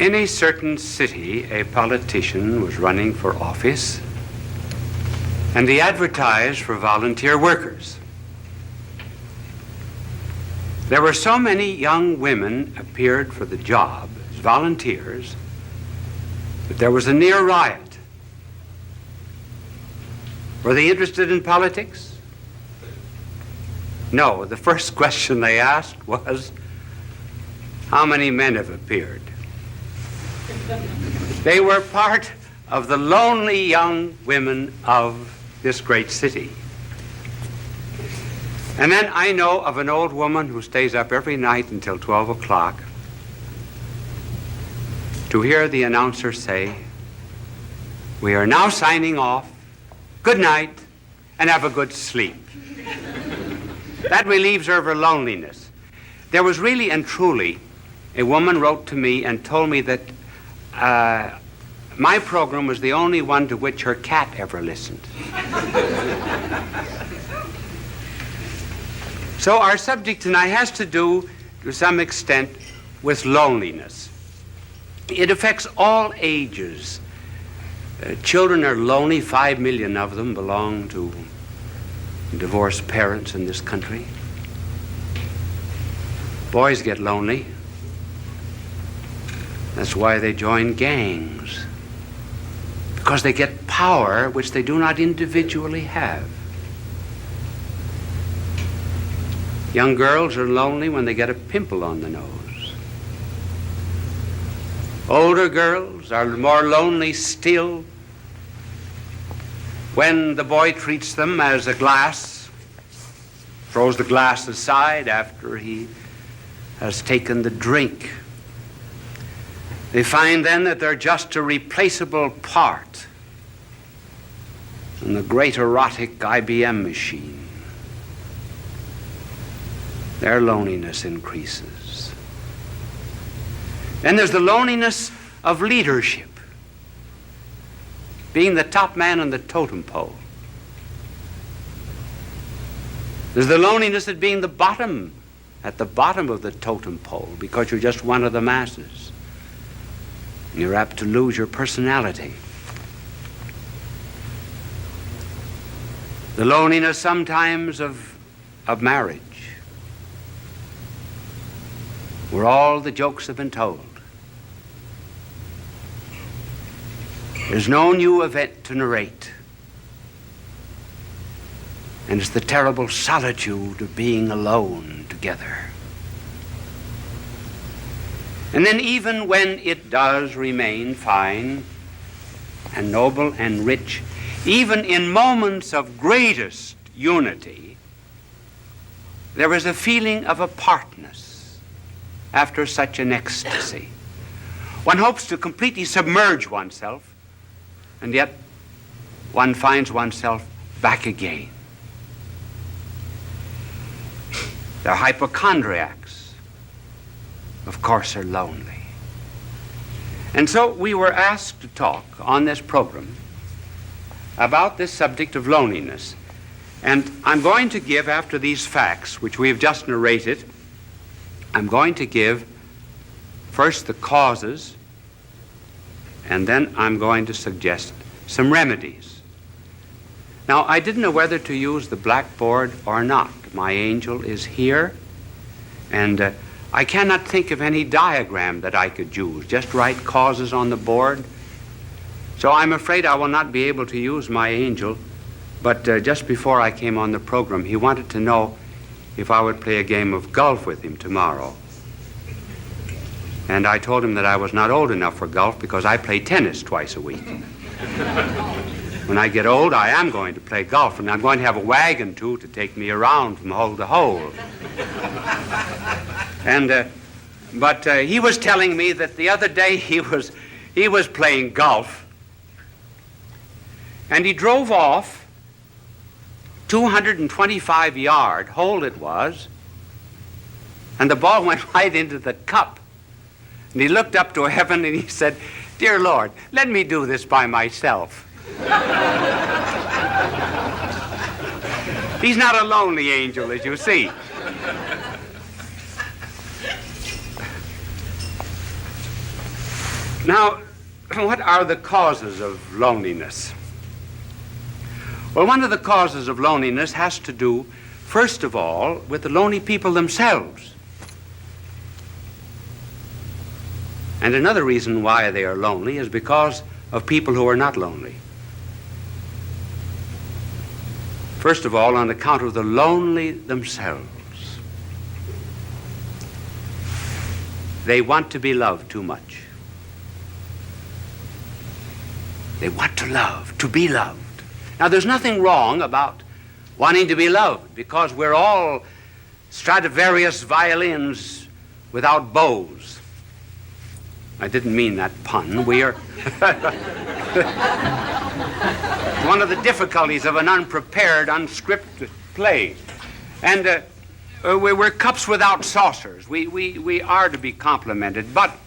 In a certain city, a politician was running for office, and he advertised for volunteer workers. There were so many young women appeared for the job as volunteers that there was a near riot. Were they interested in politics? No. The first question they asked was, how many men have appeared? They were part of the lonely young women of this great city. And then I know of an old woman who stays up every night until 12 o'clock to hear the announcer say, "We are now signing off. Good night, and have a good sleep." That relieves her of her loneliness. There was really and truly, a woman wrote to me and told me that my program was the only one to which her cat ever listened. So our subject tonight has to do, to some extent, with loneliness. It affects all ages. Children are lonely. 5 million of them belong to divorced parents in this country. Boys get lonely. That's why they join gangs, because they get power which they do not individually have. Young girls are lonely when they get a pimple on the nose. Older girls are more lonely still when the boy treats them as a glass, throws the glass aside after he has taken the drink. They find then that they're just a replaceable part in the great erotic IBM machine. Their loneliness increases. Then there's the loneliness of leadership, being the top man on the totem pole. There's the loneliness of being at the bottom of the totem pole, because you're just one of the masses. You're apt to lose your personality. The loneliness sometimes of marriage, where all the jokes have been told. There's no new event to narrate. And it's the terrible solitude of being alone together. And then even when it does remain fine and noble and rich, even in moments of greatest unity, there is a feeling of apartness after such an ecstasy. One hopes to completely submerge oneself, and yet one finds oneself back again. They're hypochondriacs. Of course, are lonely. And so we were asked to talk on this program about this subject of loneliness. And I'm going to give, after these facts, which we have just narrated, I'm going to give first the causes, and then I'm going to suggest some remedies. Now, I didn't know whether to use the blackboard or not. My angel is here, and I cannot think of any diagram that I could use. Just write causes on the board. So I'm afraid I will not be able to use my angel. But just before I came on the program, he wanted to know if I would play a game of golf with him tomorrow. And I told him that I was not old enough for golf because I play tennis twice a week. When I get old, I am going to play golf, and I'm going to have a wagon, too, to take me around from hole to hole. But he was telling me that the other day he was playing golf, and he drove off 225-yard hole it was, and the ball went right into the cup. And he looked up to heaven and he said, "Dear Lord, let me do this by myself." He's not a lonely angel, as you see. Now, what are the causes of loneliness? Well, one of the causes of loneliness has to do, first of all, with the lonely people themselves. And another reason why they are lonely is because of people who are not lonely. First of all, on account of the lonely themselves. They want to be loved too much. They want to love, to be loved. Now, there's nothing wrong about wanting to be loved, because we're all Stradivarius violins without bows. I didn't mean that pun. We are one of the difficulties of an unprepared, unscripted play. And we're cups without saucers. We are to be complimented. But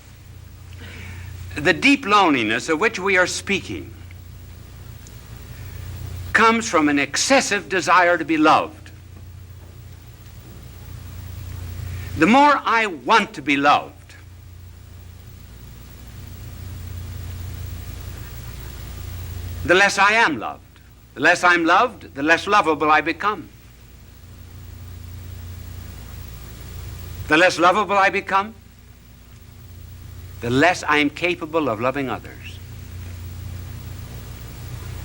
the deep loneliness of which we are speaking comes from an excessive desire to be loved. The more I want to be loved, the less I am loved. The less I'm loved, the less lovable I become. The less lovable I become, the less I am capable of loving others.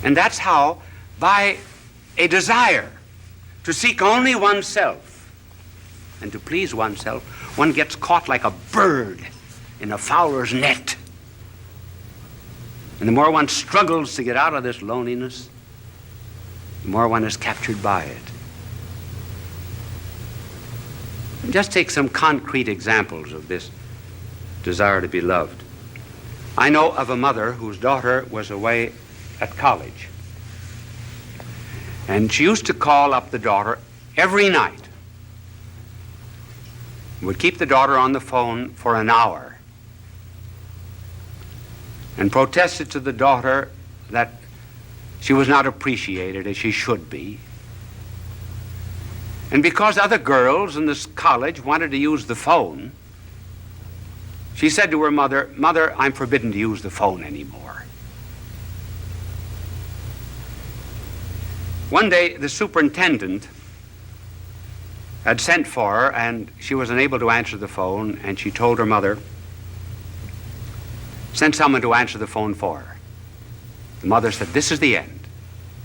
And that's how, by a desire to seek only oneself and to please oneself, one gets caught like a bird in a fowler's net. And the more one struggles to get out of this loneliness, the more one is captured by it. Just take some concrete examples of this desire to be loved. I know of a mother whose daughter was away at college. And she used to call up the daughter every night. Would keep the daughter on the phone for an hour and protested to the daughter that she was not appreciated as she should be. And because other girls in this college wanted to use the phone, she said to her mother, "Mother, I'm forbidden to use the phone anymore." One day, the superintendent had sent for her, and she was unable to answer the phone, and she told her mother, "Send someone to answer the phone for her." The mother said, "This is the end,"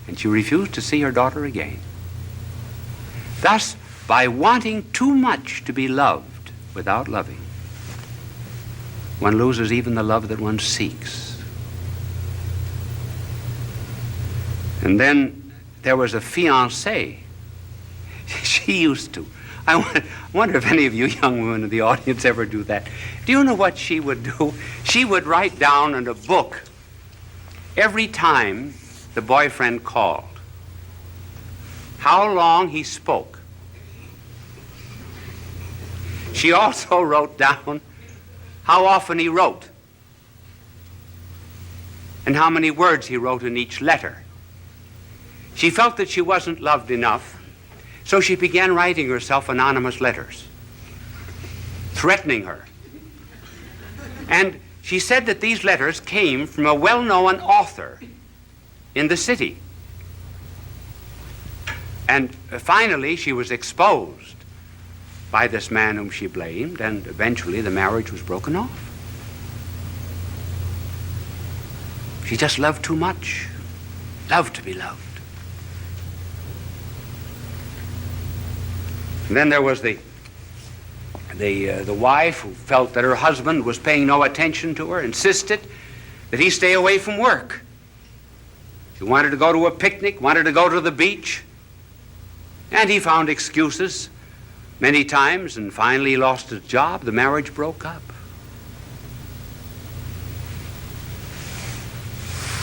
and she refused to see her daughter again. Thus, by wanting too much to be loved without loving, one loses even the love that one seeks. And then there was a fiancée. She used to. I wonder if any of you young women in the audience ever do that. Do you know what she would do? She would write down in a book every time the boyfriend called how long he spoke. She also wrote down how often he wrote and how many words he wrote in each letter. She felt that she wasn't loved enough, so she began writing herself anonymous letters, threatening her. And she said that these letters came from a well-known author in the city. And finally, she was exposed by this man whom she blamed, and eventually the marriage was broken off. She just loved too much, loved to be loved. And then there was the wife who felt that her husband was paying no attention to her, insisted that he stay away from work. She wanted to go to a picnic, wanted to go to the beach, and he found excuses many times, and finally he lost his job. The marriage broke up.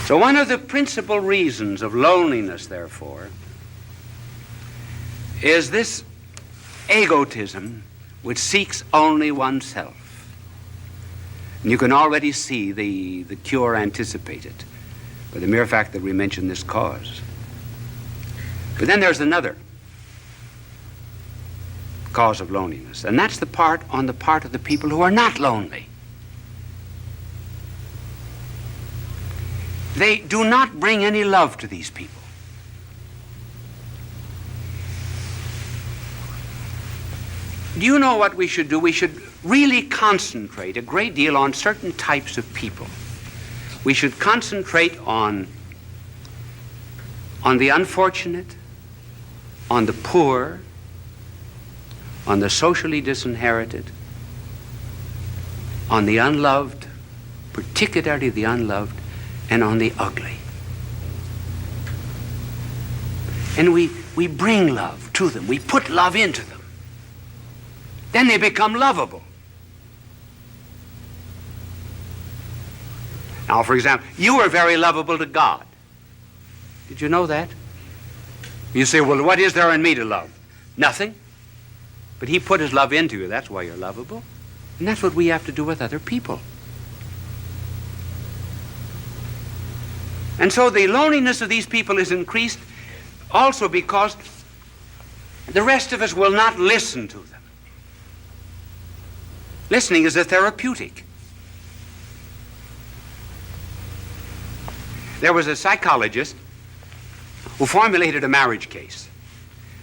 So one of the principal reasons of loneliness, therefore, is this egotism which seeks only oneself. And you can already see the cure anticipated by the mere fact that we mention this cause. But then there's another cause of loneliness, and that's on the part of the people who are not lonely. they do not bring any love to these people. Do you know what we should do? We should really concentrate a great deal on certain types of people. We should concentrate on the unfortunate, on the poor, on the socially disinherited, on the unloved, particularly the unloved, and on the ugly. And we bring love to them. We put love into them. Then they become lovable. Now, for example, you are very lovable to God. Did you know that? You say, well, what is there in me to love? Nothing. But he put his love into you. That's why you're lovable. And that's what we have to do with other people. And so the loneliness of these people is increased also because the rest of us will not listen to them. Listening is a therapeutic. There was a psychologist who formulated a marriage case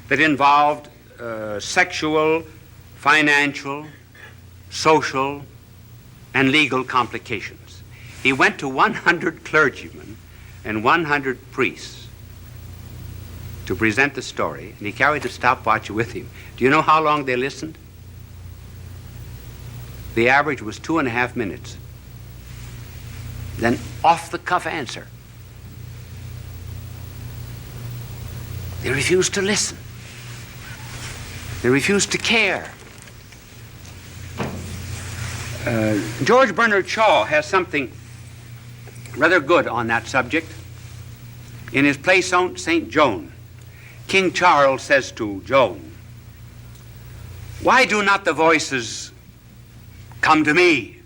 that involved sexual, financial, social, and legal complications. He went to 100 clergymen and 100 priests to present the story, and he carried a stopwatch with him. Do you know how long they listened? The average was 2.5 minutes. Then off-the-cuff answer. They refused to listen. They refused to care. George Bernard Shaw has something rather good on that subject. In his play St. Joan, King Charles says to Joan, "Why do not the voices come to me?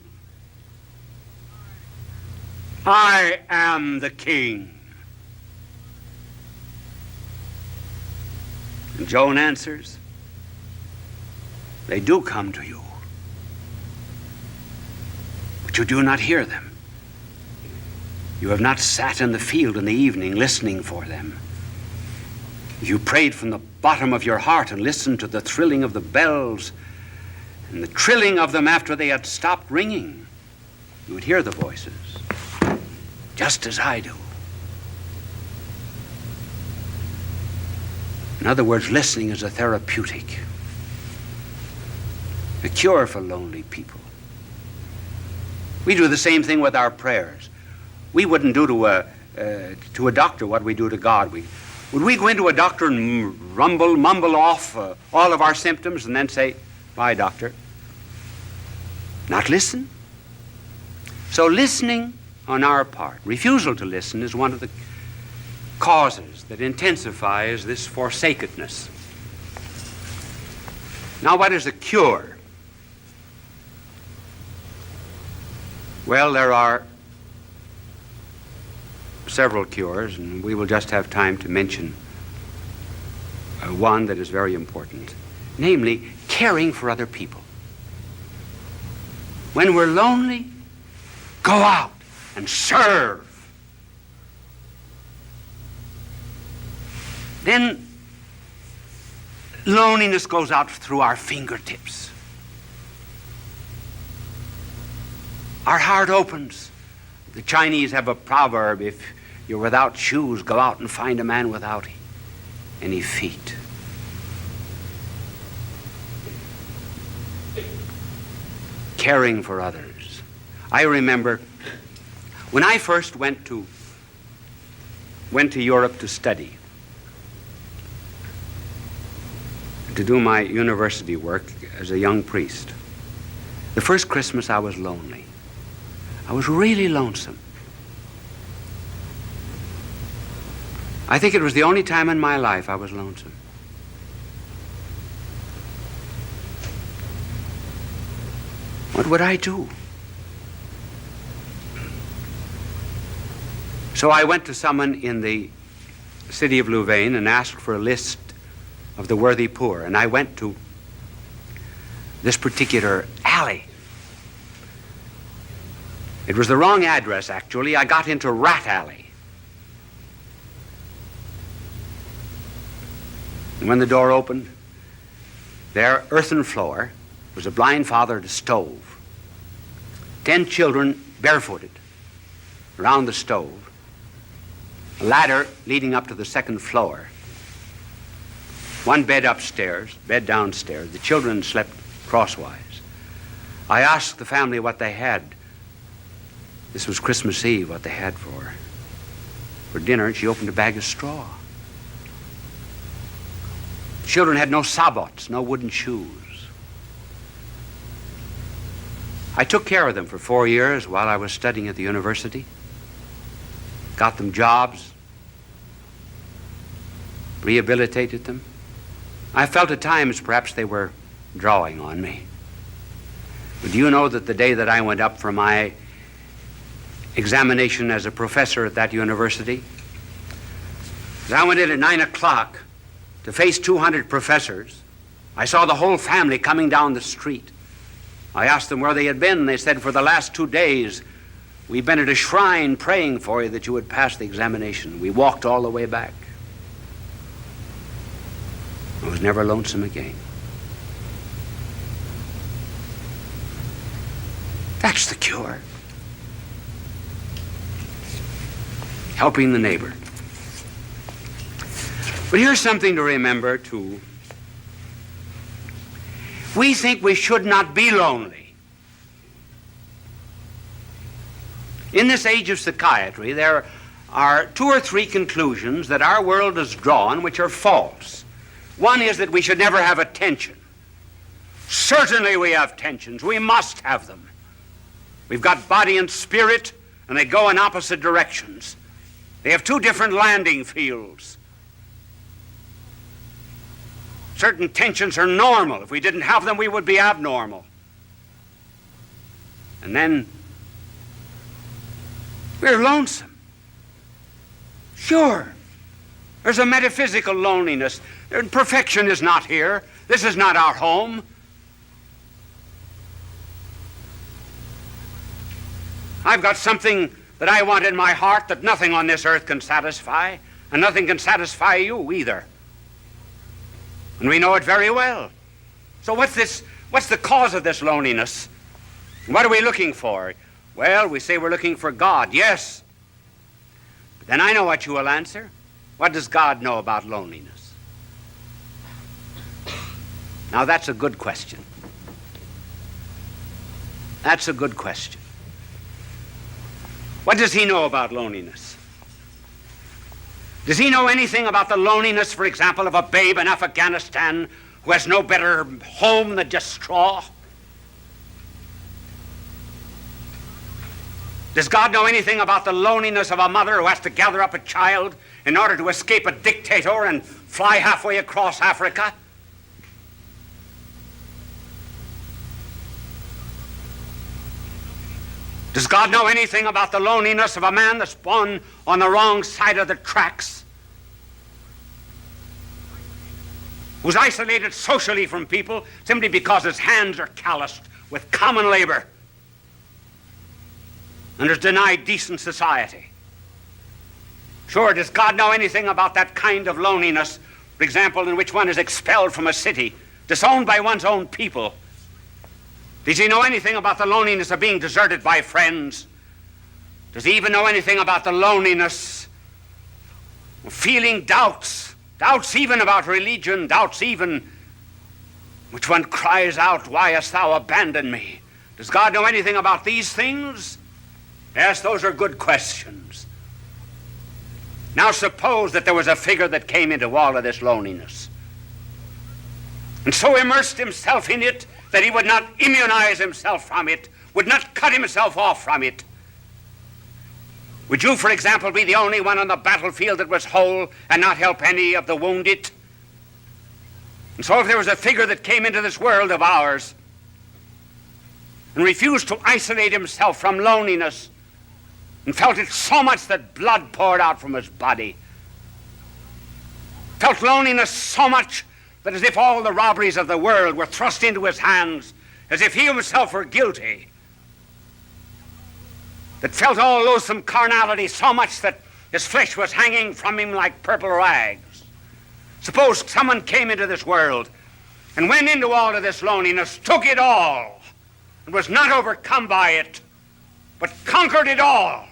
I am the king." And Joan answers, "They do come to you, but you do not hear them. You have not sat in the field in the evening listening for them. If you prayed from the bottom of your heart and listened to the thrilling of the bells and the trilling of them after they had stopped ringing, you would hear the voices, just as I do." In other words, listening is a therapeutic, a cure for lonely people. We do the same thing with our prayers. We wouldn't do to a doctor what we do to God. Would we go into a doctor and mumble off all of our symptoms and then say, "Bye, doctor"? Not listen. So listening on our part, refusal to listen, is one of the causes that intensifies this forsakenness. Now, what is a cure? Well, there are several cures, and we will just have time to mention one that is very important, namely caring for other people. When we're lonely, go out and serve. Then loneliness goes out through our fingertips. Our heart opens. The Chinese have a proverb, if you're without shoes, go out and find a man without any feet. Caring for others. I remember when I first went to Europe to study, to do my university work as a young priest. The first Christmas I was lonely. I was really lonesome. I think it was the only time in my life I was lonesome. What would I do? So I went to someone in the city of Louvain and asked for a list of the worthy poor. And I went to this particular alley. It was the wrong address, actually. I got into Rat Alley. And when the door opened, there, earthen floor, was a blind father at a stove. 10 children barefooted around the stove. A ladder leading up to the second floor. One bed upstairs, bed downstairs. The children slept crosswise. I asked the family what they had. This was Christmas Eve, what they had for dinner, and she opened a bag of straw. The children had no sabots, no wooden shoes. I took care of them for 4 years while I was studying at the university. Got them jobs, rehabilitated them. I felt at times perhaps they were drawing on me. But do you know that the day that I went up for my examination as a professor at that university, as I went in at 9 o'clock to face 200 professors, I saw the whole family coming down the street. I asked them where they had been, and they said, for the last 2 days, we've been at a shrine praying for you that you would pass the examination. We walked all the way back. I was never lonesome again. That's the cure. Helping the neighbor. But here's something to remember, too. We think we should not be lonely. In this age of psychiatry, there are 2 or 3 conclusions that our world has drawn which are false. One is that we should never have a tension. Certainly we have tensions. We must have them. We've got body and spirit, and they go in opposite directions. They have 2 different landing fields. Certain tensions are normal. If we didn't have them, we would be abnormal. And then we're lonesome. Sure. There's a metaphysical loneliness. Perfection is not here. This is not our home. I've got something that I want in my heart that nothing on this earth can satisfy, and nothing can satisfy you either. And we know it very well. So what's the cause of this loneliness? What are we looking for? Well, we say we're looking for God, yes. But then I know what you will answer. What does God know about loneliness? Now that's a good question. That's a good question. What does he know about loneliness? Does he know anything about the loneliness, for example, of a babe in Afghanistan who has no better home than just straw? Does God know anything about the loneliness of a mother who has to gather up a child in order to escape a dictator and fly halfway across Africa? Does God know anything about the loneliness of a man that's born on the wrong side of the tracks? Who's isolated socially from people simply because his hands are calloused with common labor and is denied decent society? Sure, does God know anything about that kind of loneliness, for example, in which one is expelled from a city, disowned by one's own people? Does he know anything about the loneliness of being deserted by friends? Does he even know anything about the loneliness of feeling doubts even about religion, doubts even which one cries out, "Why hast thou abandoned me?" Does God know anything about these things? Yes, those are good questions. Now suppose that there was a figure that came into all of this loneliness and so immersed himself in it that he would not immunize himself from it, would not cut himself off from it. Would you, for example, be the only one on the battlefield that was whole and not help any of the wounded? And so if there was a figure that came into this world of ours and refused to isolate himself from loneliness and felt it so much that blood poured out from his body, felt loneliness so much that as if all the robberies of the world were thrust into his hands, as if he himself were guilty, that felt all loathsome carnality so much that his flesh was hanging from him like purple rags. Suppose someone came into this world and went into all of this loneliness, took it all, and was not overcome by it, but conquered it all.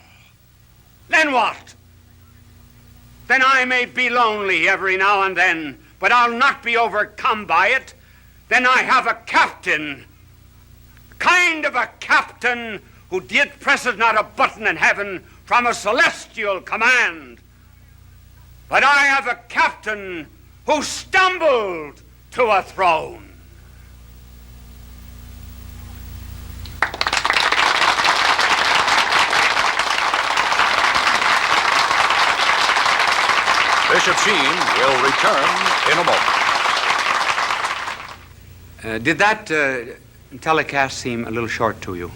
Then what? Then I may be lonely every now and then, but I'll not be overcome by it. Then I have a captain, kind of a captain who did presses not a button in heaven from a celestial command. But I have a captain who stumbled to a throne. Bishop Sheen will return in a moment. Did that telecast seem a little short to you?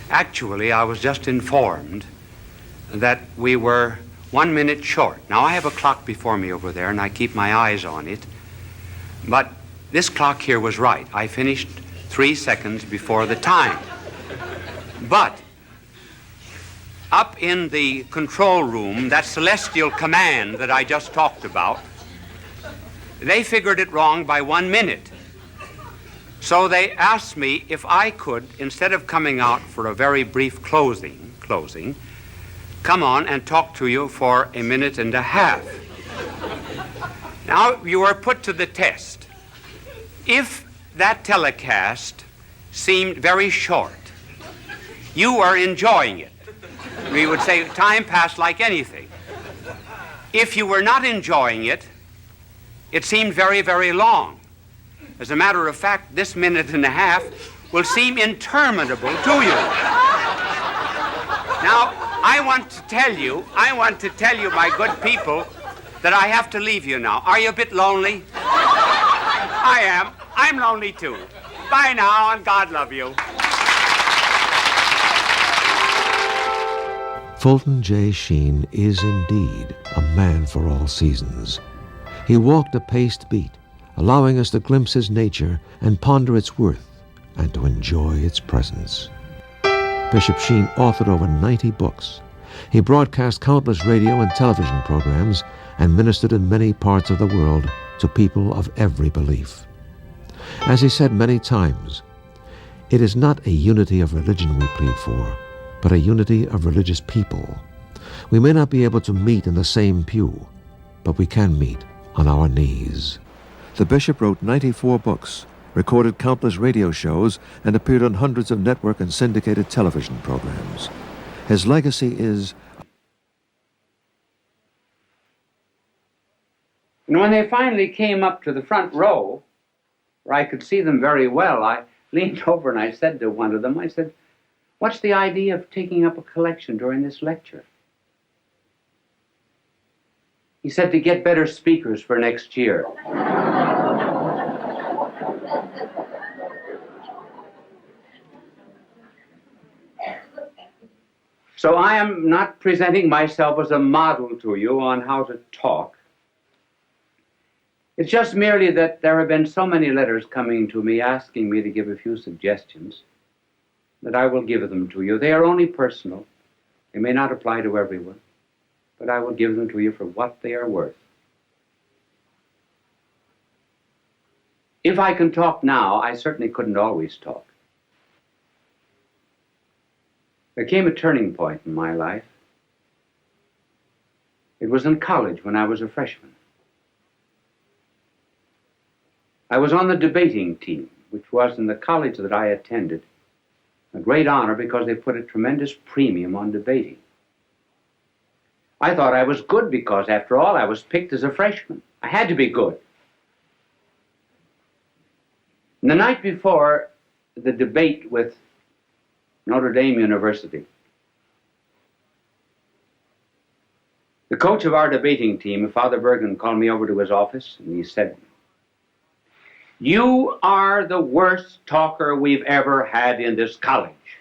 Actually, I was just informed that we were 1 minute short. Now, I have a clock before me over there, and I keep my eyes on it. But this clock here was right. I finished 3 seconds before the time. But up in the control room, that celestial command that I just talked about, they figured it wrong by 1 minute. So they asked me if I could, instead of coming out for a very brief closing, come on and talk to you for 1.5 minutes. Now, you are put to the test. If that telecast seemed very short, you are enjoying it. We would say time passed like anything. If you were not enjoying it, it seemed very, very long. As a matter of fact, this 1.5 minutes will seem interminable to you. Now, I want to tell you, my good people, that I have to leave you now. Are you a bit lonely? I am. I'm lonely too. Bye now, and God love you. Fulton J.Sheen is indeed a man for all seasons. He walked a paced beat, allowing us to glimpse his nature and ponder its worth and to enjoy its presence. Bishop Sheen authored over 90 books. He broadcast countless radio and television programs and ministered in many parts of the world to people of every belief. As he said many times, it is not a unity of religion we plead for, but a unity of religious people. We may not be able to meet in the same pew, but we can meet on our knees. The bishop wrote 94 books, recorded countless radio shows, and appeared on hundreds of network and syndicated television programs. His legacy is... And when they finally came up to the front row, where I could see them very well, I leaned over and I said to one of them, I said, "What's the idea of taking up a collection during this lecture?" He said, "To get better speakers for next year." So I am not presenting myself as a model to you on how to talk. It's just merely that there have been so many letters coming to me asking me to give a few suggestions that I will give them to you. They are only personal. They may not apply to everyone, but I will give them to you for what they are worth. If I can talk now, I certainly couldn't always talk. There came a turning point in my life. It was in college when I was a freshman. I was on the debating team, which was in the college that I attended a great honor because they put a tremendous premium on debating. I thought I was good because, after all, I was picked as a freshman. I had to be good. And the night before the debate with Notre Dame University, the coach of our debating team, Father Bergen, called me over to his office and he said, "You are the worst talker we've ever had in this college."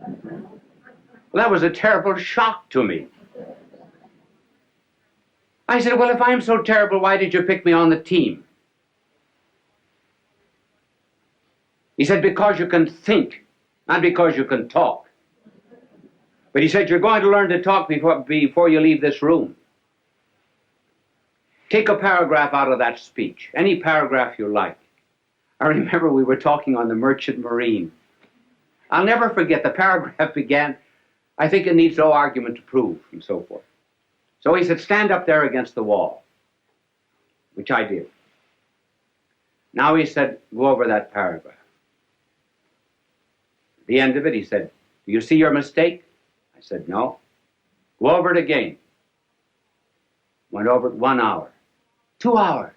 Well, that was a terrible shock to me. I said, "Well, if I'm so terrible, why did you pick me on the team?" He said, "Because you can think, not because you can talk." But he said, you're going to learn to talk before you leave this room. Take a paragraph out of that speech, any paragraph you like. I remember we were talking on the Merchant Marine. I'll never forget, the paragraph began, I think it needs no argument to prove, and so forth. So he said, stand up there against the wall, which I did. Now he said, go over that paragraph. At the end of it, he said, do you see your mistake? I said, no. Go over it again. Went over it 1 hour. 2 hours.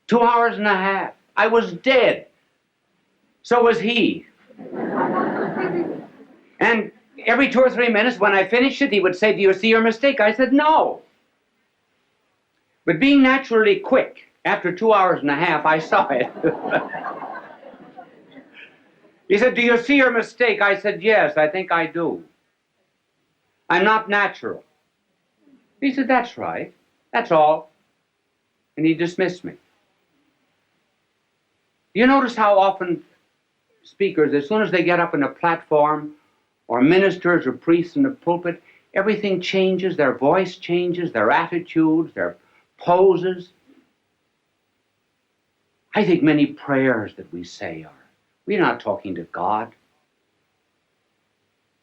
2 hours and a half. I was dead. So was he. And every 2 or 3 minutes, when I finished it, he would say, do you see your mistake? I said, no. But being naturally quick, after 2 hours and a half, I saw it. He said, do you see your mistake? I said, yes, I think I do. I'm not natural. He said, that's right. That's all. And he dismissed me. You notice how often speakers, as soon as they get up on a platform, or ministers or priests in the pulpit, everything changes, their voice changes, their attitudes, their poses. I think many prayers that we say we're not talking to God.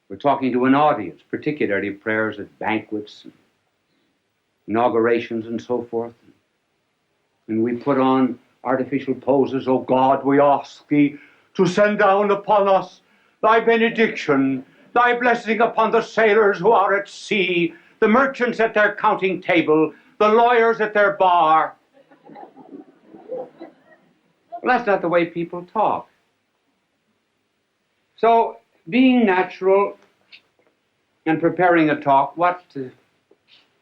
We're talking to an audience, particularly prayers at banquets, and inaugurations and so forth. And we put on artificial poses. Oh God, we ask thee to send down upon us thy benediction, thy blessing upon the sailors who are at sea, the merchants at their counting table, the lawyers at their bar. Well, that's not the way people talk. So, being natural and preparing a talk, what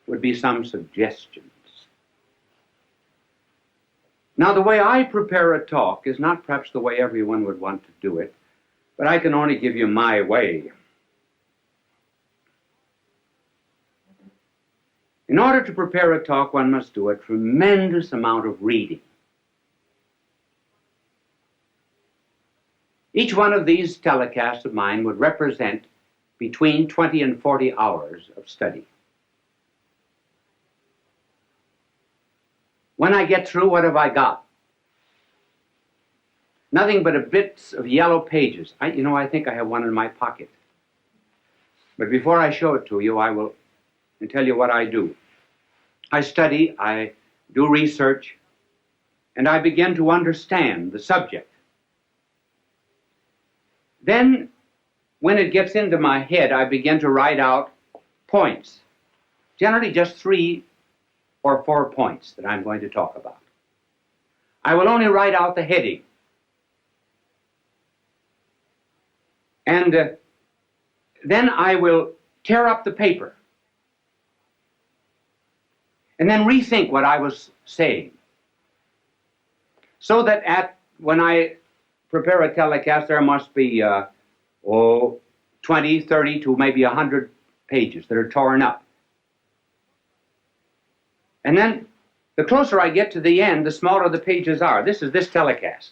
would be some suggestions? Now, the way I prepare a talk is not perhaps the way everyone would want to do it, but I can only give you my way. In order to prepare a talk, one must do a tremendous amount of reading. Each one of these telecasts of mine would represent between 20 and 40 hours of study. When I get through, what have I got? Nothing but a bits of yellow pages. I think I have one in my pocket. But before I show it to you, I will tell you what I do. I study, I do research, and I begin to understand the subject. Then, when it gets into my head, I begin to write out points. Generally just 3 or 4 points that I'm going to talk about. I will only write out the heading. And then I will tear up the paper and then rethink what I was saying. So that when I prepare a telecast, there must be 20, 30 to maybe 100 pages that are torn up. And then the closer I get to the end, the smaller the pages are. This is this telecast.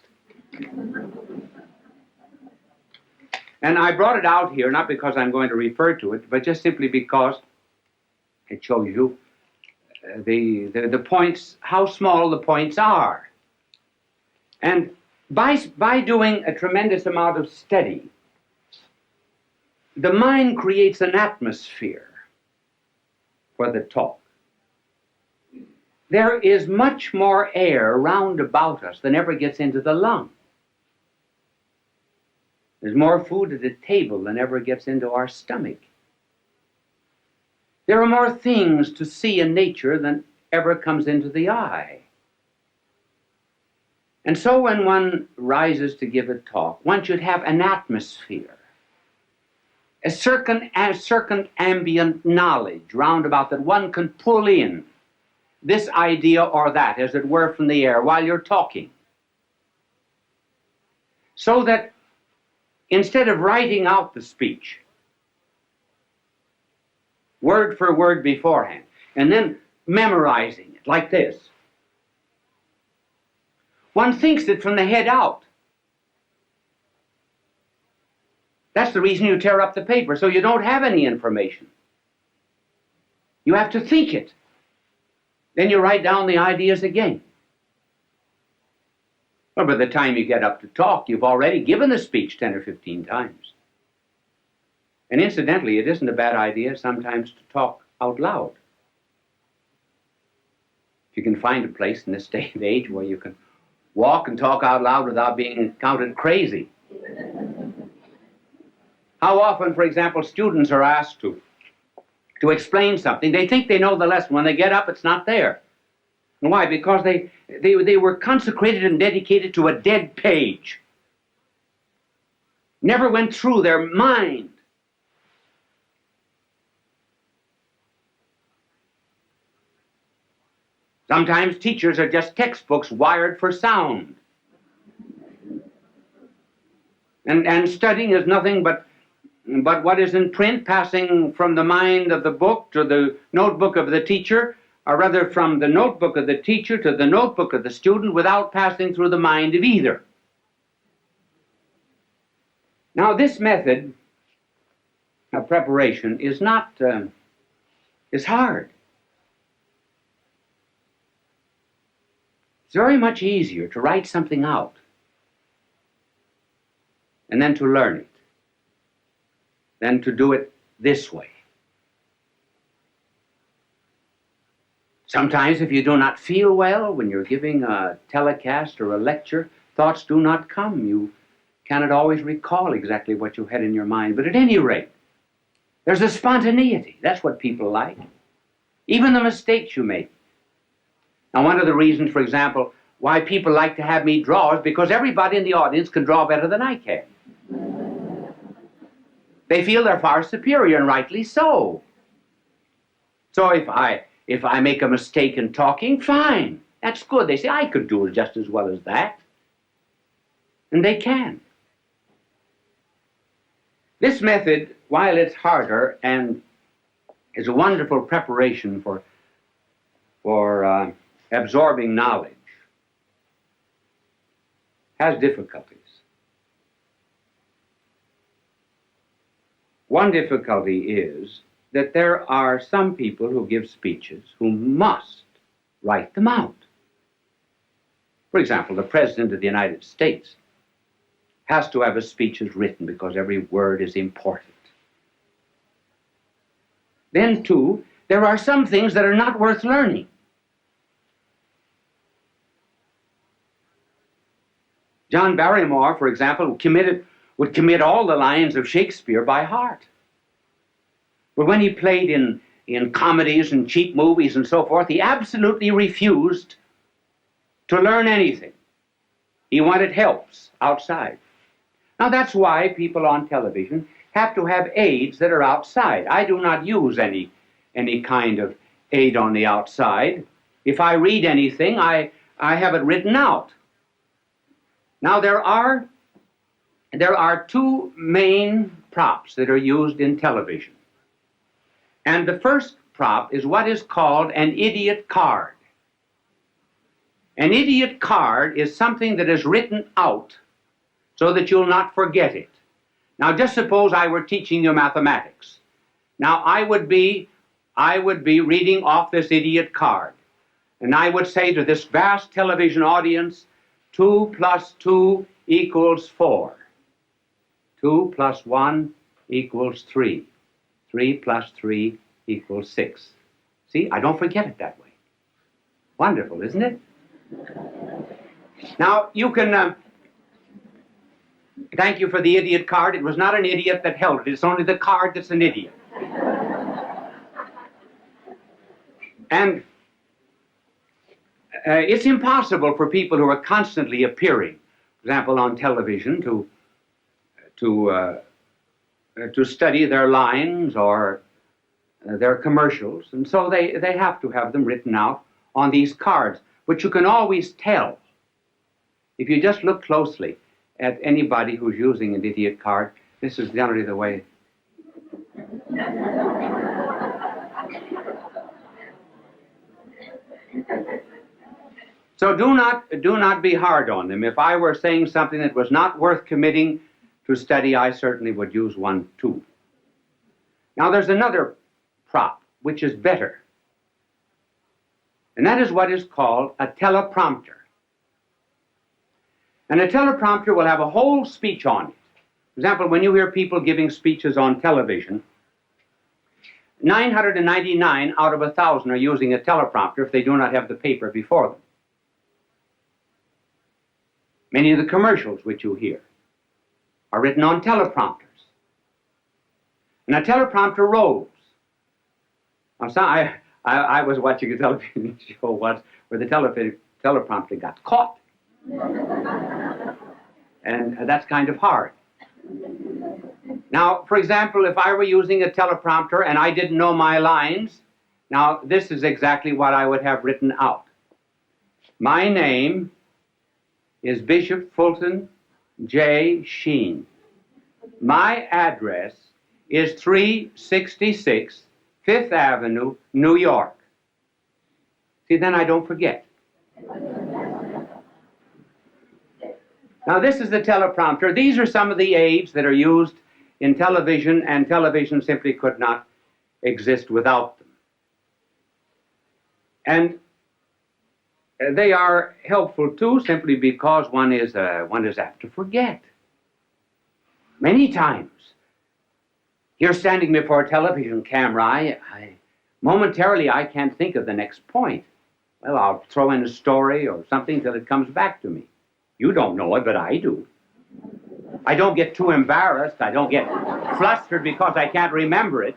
And I brought it out here, not because I'm going to refer to it, but just simply because it shows you the points, how small the points are. And by doing a tremendous amount of study, the mind creates an atmosphere for the talk. There is much more air round about us than ever gets into the lung. There's more food at the table than ever gets into our stomach. There are more things to see in nature than ever comes into the eye. And so when one rises to give a talk, one should have an atmosphere, a certain ambient knowledge round about that one can pull in this idea or that, as it were, from the air while you're talking. So that instead of writing out the speech, word for word beforehand, and then memorizing it like this, one thinks it from the head out. That's the reason you tear up the paper, so you don't have any information. You have to think it. Then you write down the ideas again. Well, by the time you get up to talk, you've already given the speech 10 or 15 times. And incidentally, it isn't a bad idea sometimes to talk out loud. If you can find a place in this day and age where you can walk and talk out loud without being counted crazy. How often, for example, students are asked to explain something. They think they know the lesson. When they get up, it's not there. And why? Because they were consecrated and dedicated to a dead page. Never went through their mind. Sometimes teachers are just textbooks wired for sound. And studying is nothing but what is in print, passing from the mind of the book to the notebook of the teacher, or rather from the notebook of the teacher to the notebook of the student without passing through the mind of either. Now, this method of preparation is not, is hard. It's very much easier to write something out and then to learn it than to do it this way. Sometimes if you do not feel well when you're giving a telecast or a lecture, thoughts do not come. You cannot always recall exactly what you had in your mind. But at any rate, there's a spontaneity. That's what people like. Even the mistakes you make. Now, one of the reasons, for example, why people like to have me draw is because everybody in the audience can draw better than I can. They feel they're far superior, and rightly so. So if I make a mistake in talking, fine. That's good. They say, I could do it just as well as that. And they can. This method, while it's harder and is a wonderful preparation for absorbing knowledge, has difficulties. One difficulty is that there are some people who give speeches who must write them out. For example, the President of the United States has to have his speeches written because every word is important. Then, too, there are some things that are not worth learning. John Barrymore, for example, would commit all the lines of Shakespeare by heart. But when he played in comedies and cheap movies and so forth, he absolutely refused to learn anything. He wanted helps outside. Now that's why people on television have to have aids that are outside. I do not use any kind of aid on the outside. If I read anything, I have it written out. Now there are two main props that are used in television. And the first prop is what is called an idiot card. An idiot card is something that is written out so that you'll not forget it. Now just suppose I were teaching you mathematics. Now I would be reading off this idiot card. And I would say to this vast television audience, 2 plus 2 equals 4. 2 plus 1 equals 3. 3 plus 3 equals 6. See, I don't forget it that way. Wonderful, isn't it? Now, you can... thank you for the idiot card. It was not an idiot that held it. It's only the card that's an idiot. And it's impossible for people who are constantly appearing, for example, on television, to study their lines or their commercials, and so they have to have them written out on these cards. But you can always tell, if you just look closely at anybody who's using an idiot card. This is generally the way. So do not be hard on them. If I were saying something that was not worth committing to study, I certainly would use one too. Now there's another prop which is better, and that is what is called a teleprompter. And a teleprompter will have a whole speech on it. For example, when you hear people giving speeches on television, 999 out of 1,000 are using a teleprompter if they do not have the paper before them. Many of the commercials which you hear are written on teleprompters. And a teleprompter rolls. Now, I was watching a television show once where the teleprompter got caught. And that's kind of hard. Now, for example, if I were using a teleprompter and I didn't know my lines, now this is exactly what I would have written out. My name is Bishop Fulton J.Sheen. My address is 366 Fifth Avenue, New York. See, then I don't forget. Now, this is the teleprompter. These are some of the aids that are used in television, and television simply could not exist without them. And they are helpful, too, simply because one is apt to forget. Many times, you're standing before a television camera, momentarily I can't think of the next point. Well, I'll throw in a story or something till it comes back to me. You don't know it, but I do. I don't get too embarrassed. I don't get flustered because I can't remember it.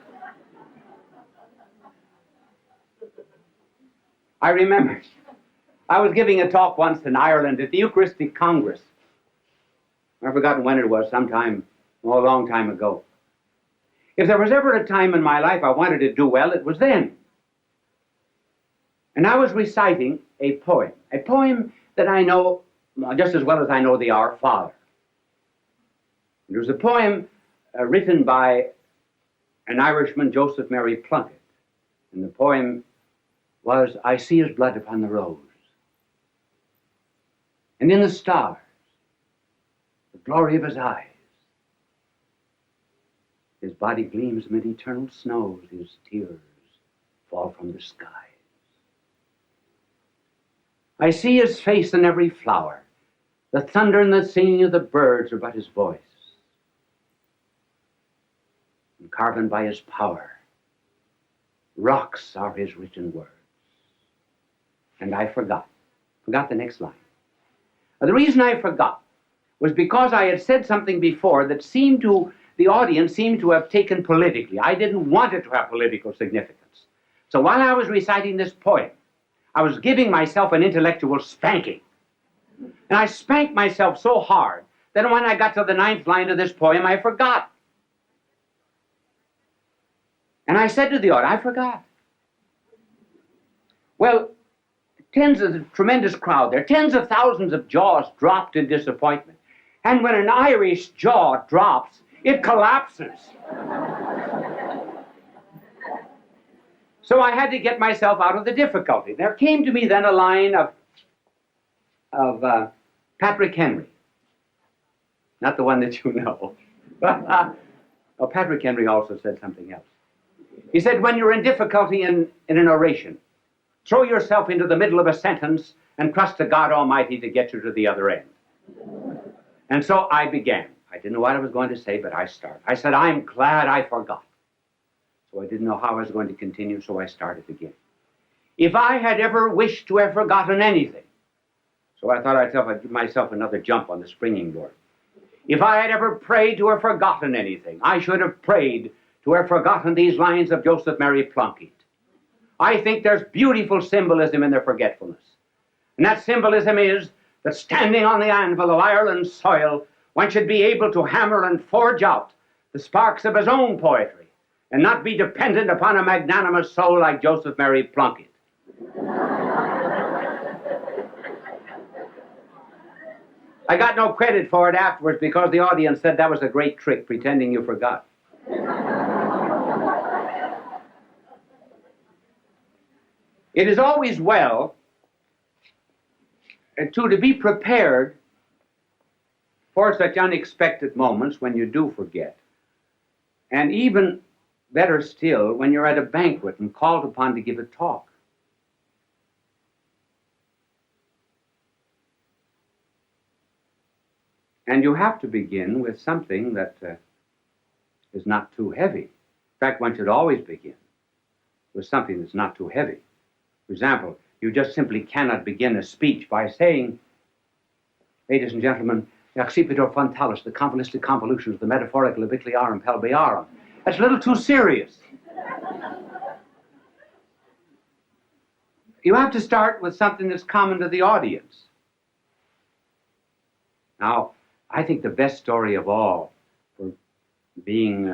I remember I was giving a talk once in Ireland at the Eucharistic Congress. I've forgotten when it was, sometime, a long time ago. If there was ever a time in my life I wanted to do well, it was then. And I was reciting a poem that I know just as well as I know the Our Father. It was a poem written by an Irishman, Joseph Mary Plunkett. And the poem was, I see his blood upon the rose, and in the stars, the glory of his eyes. His body gleams amid eternal snows, his tears fall from the skies. I see his face in every flower. The thunder and the singing of the birds are but his voice. And carven by his power, rocks are his written words. And I forgot the next line. The reason I forgot was because I had said something before that the audience seemed to have taken politically. I didn't want it to have political significance. So while I was reciting this poem, I was giving myself an intellectual spanking. And I spanked myself so hard that when I got to the 9th line of this poem, I forgot. And I said to the audience, I forgot. Well, tremendous crowd there, tens of thousands of jaws dropped in disappointment. And when an Irish jaw drops, it collapses. So I had to get myself out of the difficulty. There came to me then a line of Patrick Henry. Not the one that you know. Oh, Patrick Henry also said something else. He said, when you're in difficulty in an oration, throw yourself into the middle of a sentence and trust to God Almighty to get you to the other end. And so I began. I didn't know what I was going to say, but I started. I said, I'm glad I forgot. So I didn't know how I was going to continue, so I started again. If I had ever wished to have forgotten anything, so I thought I'd give myself another jump on the springing board. If I had ever prayed to have forgotten anything, I should have prayed to have forgotten these lines of Joseph Mary Plunkett. I think there's beautiful symbolism in their forgetfulness. And that symbolism is that standing on the anvil of Ireland's soil, one should be able to hammer and forge out the sparks of his own poetry and not be dependent upon a magnanimous soul like Joseph Mary Plunkett. I got no credit for it afterwards because the audience said that was a great trick, pretending you forgot. It is always well to be prepared for such unexpected moments when you do forget. And even better still, when you're at a banquet and called upon to give a talk. And you have to begin with something that is not too heavy. In fact, one should always begin with something that's not too heavy. For example, you just simply cannot begin a speech by saying, ladies and gentlemen, accipitur frontalis, the convoluted convolutions, the metaphorical ubiquiliarum pelviarum. That's a little too serious. You have to start with something that's common to the audience. Now, I think the best story of all for being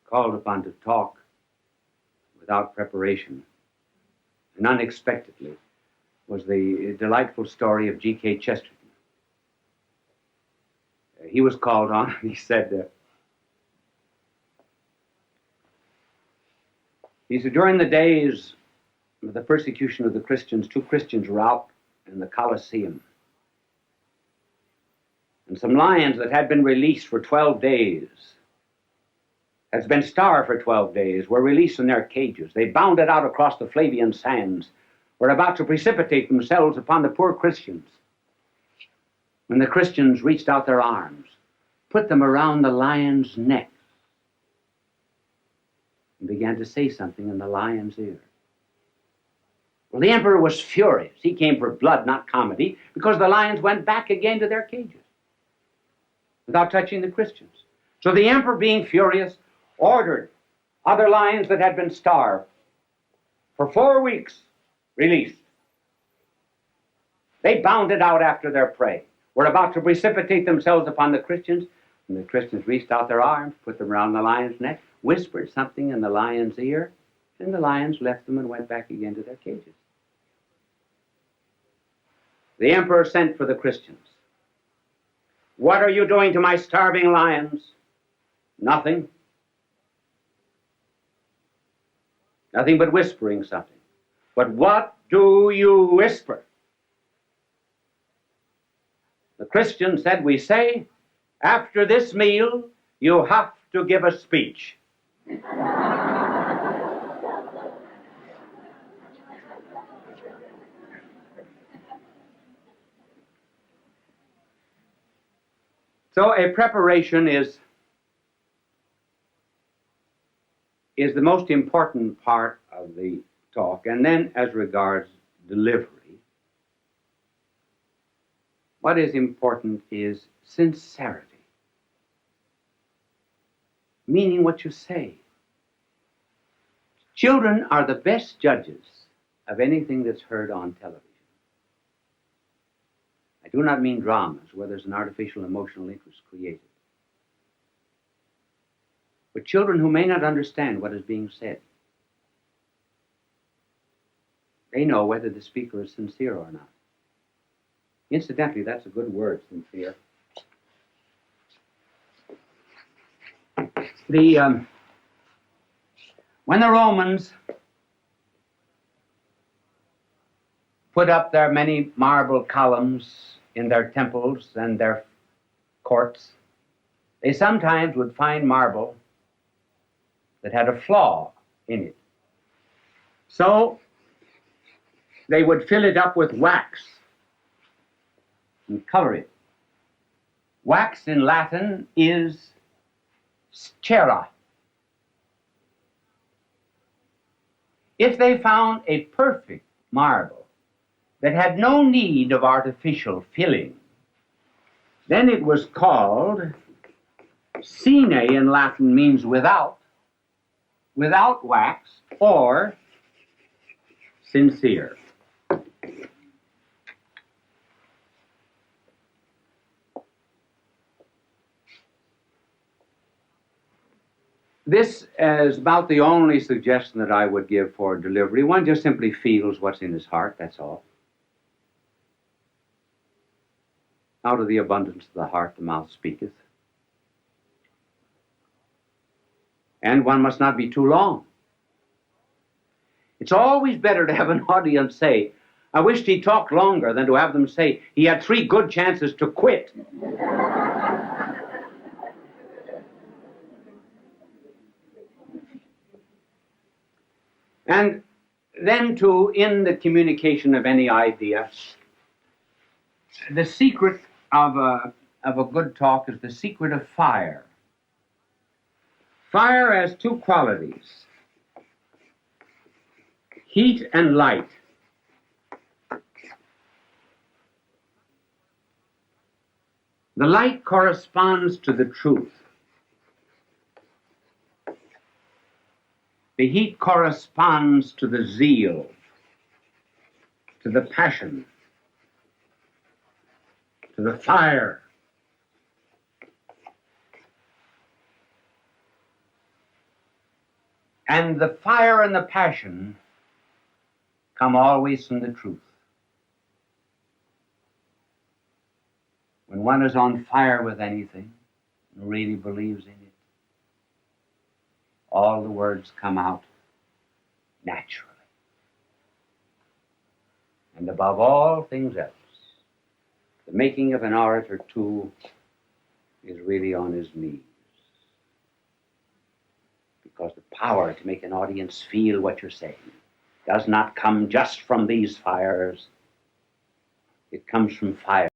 called upon to talk without preparation and unexpectedly was the delightful story of G.K. Chesterton. He was called on, and he said, during the days of the persecution of the Christians, 2 Christians were out in the Colosseum. And some lions that had been released for 12 days, had been starved for 12 days, were released in their cages. They bounded out across the Flavian sands, were about to precipitate themselves upon the poor Christians. When the Christians reached out their arms, put them around the lion's neck, and began to say something in the lion's ear. Well, the emperor was furious. He came for blood, not comedy, because the lions went back again to their cages without touching the Christians. So the emperor, being furious, ordered other lions that had been starved for 4 weeks released. They bounded out after their prey, were about to precipitate themselves upon the Christians, and the Christians reached out their arms, put them around the lion's neck, whispered something in the lion's ear, and the lions left them and went back again to their cages. The emperor sent for the Christians. What are you doing to my starving lions? Nothing. Nothing but whispering something. But what do you whisper? The Christian said, we say, after this meal, you have to give a speech. So a preparation is the most important part of the talk. And then as regards delivery, what is important is sincerity, meaning what you say. Children are the best judges of anything that's heard on television. I do not mean dramas where there's an artificial emotional interest created. But children who may not understand what is being said, they know whether the speaker is sincere or not. Incidentally, that's a good word, sincere. When the Romans put up their many marble columns in their temples and their courts, they sometimes would find marble that had a flaw in it. So they would fill it up with wax and color it. Wax in Latin is cera. If they found a perfect marble that had no need of artificial filling, then it was called sine in Latin, means without wax, or sincere. This is about the only suggestion that I would give for delivery. One just simply feels what's in his heart, that's all. Out of the abundance of the heart, the mouth speaketh. And one must not be too long. It's always better to have an audience say, I wished he talked longer than to have them say he had 3 good chances to quit. And then, too, in the communication of any idea, the secret of a good talk is the secret of fire. Fire has 2 qualities: heat and light. The light corresponds to the truth. The heat corresponds to the zeal, to the passion, to the fire. And the fire and the passion come always from the truth. When one is on fire with anything and really believes in it, all the words come out naturally. And above all things else, the making of an orator, too, is really on his knees. Because the power to make an audience feel what you're saying does not come just from these fires. It comes from fire.